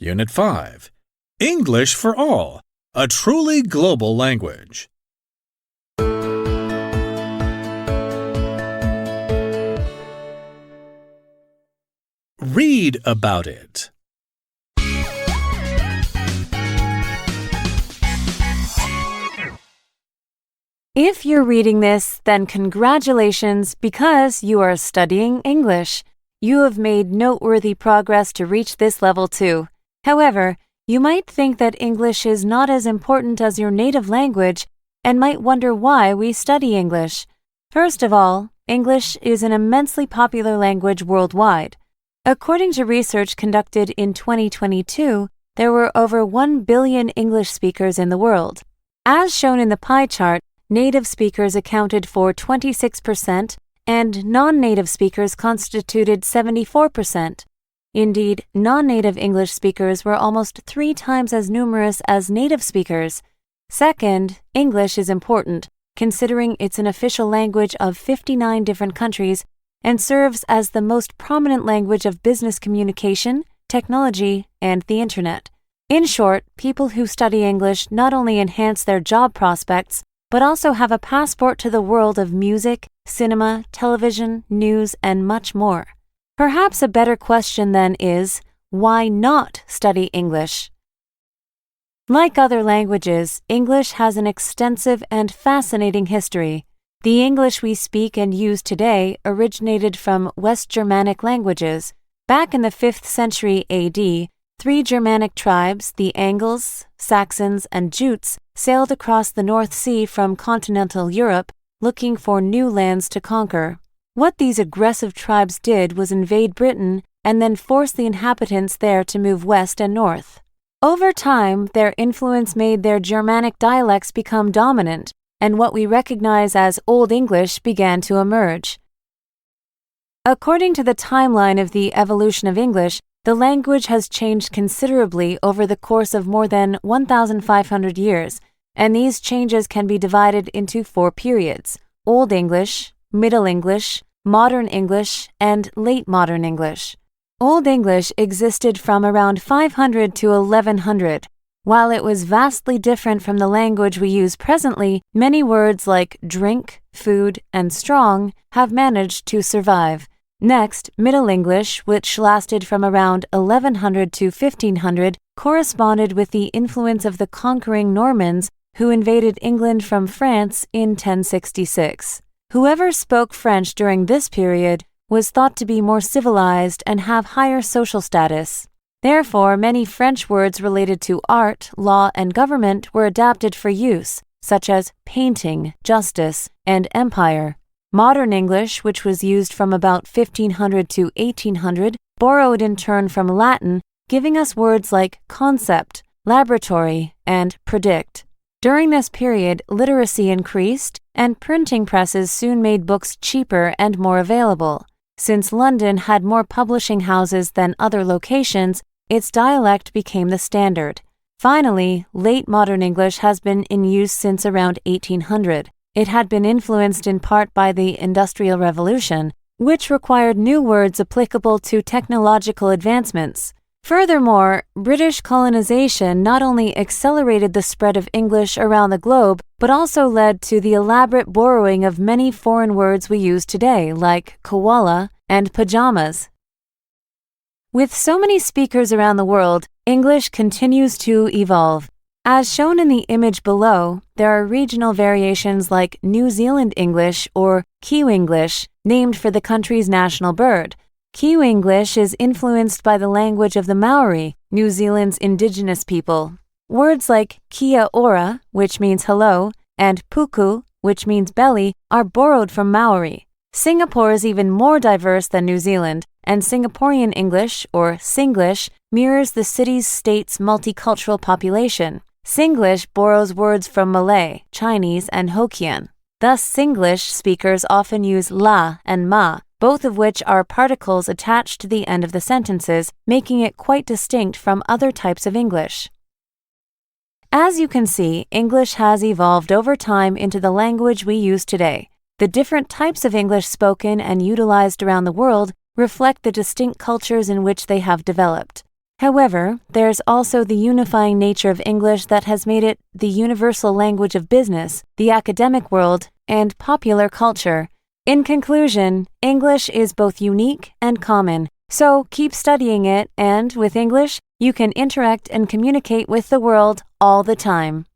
Unit 5. English for All, a truly global language. Read about it. If you're reading this, then congratulations because you are studying English. You have made noteworthy progress to reach this level too. However, you might think that English is not as important as your native language and might wonder why we study English. First of all, English is an immensely popular language worldwide. According to research conducted in 2022, there were over 1 billion English speakers in the world. As shown in the pie chart, native speakers accounted for 26% and non-native speakers constituted 74%. Indeed, non-native English speakers were almost 3 times as numerous as native speakers. Second, English is important, considering it's an official language of 59 different countries and serves as the most prominent language of business communication, technology, and the Internet. In short, people who study English not only enhance their job prospects, but also have a passport to the world of music, cinema, television, news, and much more. Perhaps a better question then is, why not study English? Like other languages, English has an extensive and fascinating history. The English we speak and use today originated from West Germanic languages. Back in the 5th century AD, 3 Germanic tribes, the Angles, Saxons, and Jutes, sailed across the North Sea from continental Europe, looking for new lands to conquer. What these aggressive tribes did was invade Britain and then force the inhabitants there to move west and north. Over time, their influence made their Germanic dialects become dominant, and what we recognize as Old English began to emerge. According to the timeline of the evolution of English, the language has changed considerably over the course of more than 1,500 years, and these changes can be divided into 4 periods: Old English, Middle English, Modern English, and Late Modern English. Old English existed from around 500 to 1100. While it was vastly different from the language we use presently, many words like drink, food, and strong have managed to survive. Next, Middle English, which lasted from around 1100 to 1500, corresponded with the influence of the conquering Normans who invaded England from France in 1066. Whoever spoke French during this period was thought to be more civilized and have higher social status. Therefore, many French words related to art, law, and government were adapted for use, such as painting, justice, and empire. Modern English, which was used from about 1500 to 1800, borrowed in turn from Latin, giving us words like concept, laboratory, and predict. During this period, literacy increased, and printing presses soon made books cheaper and more available. Since London had more publishing houses than other locations, its dialect became the standard. Finally, Late Modern English has been in use since around 1800. It had been influenced in part by the Industrial Revolution, which required new words applicable to technological advancements. Furthermore, British colonization not only accelerated the spread of English around the globe, but also led to the elaborate borrowing of many foreign words we use today, like koala and pajamas. With so many speakers around the world, English continues to evolve. As shown in the image below, there are regional variations like New Zealand English or Kiwi English, named for the country's national bird. Kiwi English is influenced by the language of the Maori, New Zealand's indigenous people. Words like kia ora, which means hello, and puku, which means belly, are borrowed from Maori. Singapore is even more diverse than New Zealand, and Singaporean English, or Singlish, mirrors the city-state's multicultural population. Singlish borrows words from Malay, Chinese, and Hokkien. Thus, Singlish speakers often use la and ma, both of which are particles attached to the end of the sentences, making it quite distinct from other types of English. As you can see, English has evolved over time into the language we use today. The different types of English spoken and utilized around the world reflect the distinct cultures in which they have developed. However, there's also the unifying nature of English that has made it the universal language of business, the academic world, and popular culture. In conclusion, English is both unique and common, so keep studying it, and with English, you can interact and communicate with the world all the time.